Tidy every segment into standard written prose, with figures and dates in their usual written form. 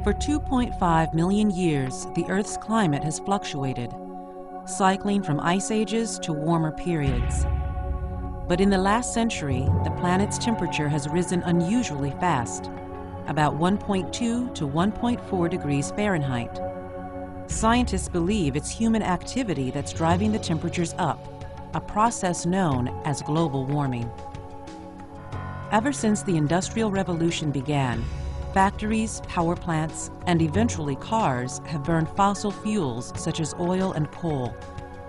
For 2.5 million years, the Earth's climate has fluctuated, cycling from ice ages to warmer periods. But in the last century, the planet's temperature has risen unusually fast, about 1.2 to 1.4 degrees Fahrenheit. Scientists believe it's human activity that's driving the temperatures up, a process known as global warming. Ever since the Industrial Revolution began, factories, power plants, and eventually cars have burned fossil fuels such as oil and coal,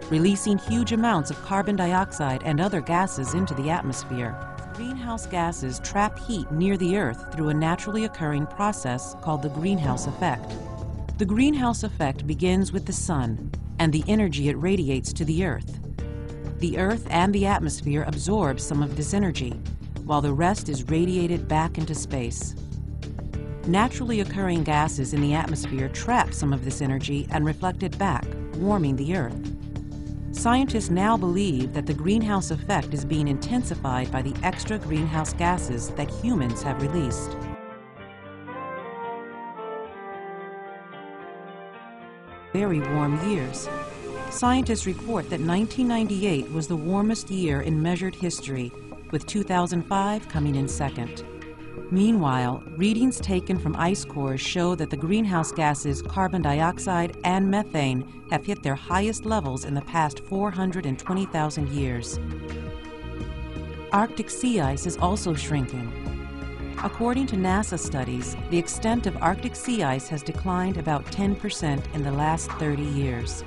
releasing huge amounts of carbon dioxide and other gases into the atmosphere. Greenhouse gases trap heat near the Earth through a naturally occurring process called the greenhouse effect. The greenhouse effect begins with the sun and the energy it radiates to the Earth. The Earth and the atmosphere absorb some of this energy, while the rest is radiated back into space. Naturally occurring gases in the atmosphere trap some of this energy and reflect it back, warming the Earth. Scientists now believe that the greenhouse effect is being intensified by the extra greenhouse gases that humans have released. Very warm years. Scientists report that 1998 was the warmest year in measured history, with 2005 coming in second. Meanwhile, readings taken from ice cores show that the greenhouse gases carbon dioxide and methane have hit their highest levels in the past 420,000 years. Arctic sea ice is also shrinking. According to NASA studies, the extent of Arctic sea ice has declined about 10% in the last 30 years.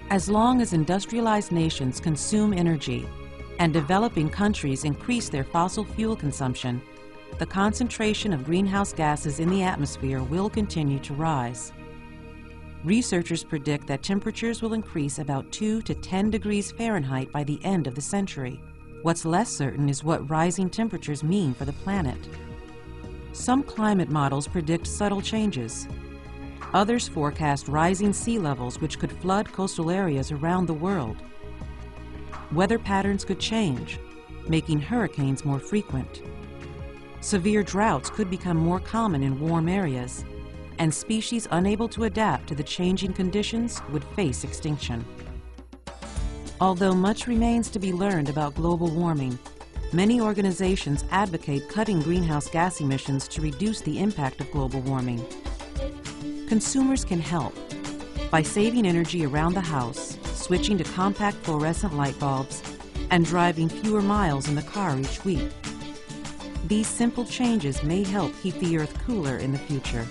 As long as industrialized nations consume energy and developing countries increase their fossil fuel consumption, the concentration of greenhouse gases in the atmosphere will continue to rise. Researchers predict that temperatures will increase about 2 to 10 degrees Fahrenheit by the end of the century. What's less certain is what rising temperatures mean for the planet. Some climate models predict subtle changes. Others forecast rising sea levels which could flood coastal areas around the world. Weather patterns could change, making hurricanes more frequent. Severe droughts could become more common in warm areas, and species unable to adapt to the changing conditions would face extinction. Although much remains to be learned about global warming, many organizations advocate cutting greenhouse gas emissions to reduce the impact of global warming. Consumers can help by saving energy around the house, switching to compact fluorescent light bulbs, and driving fewer miles in the car each week. These simple changes may help keep the Earth cooler in the future.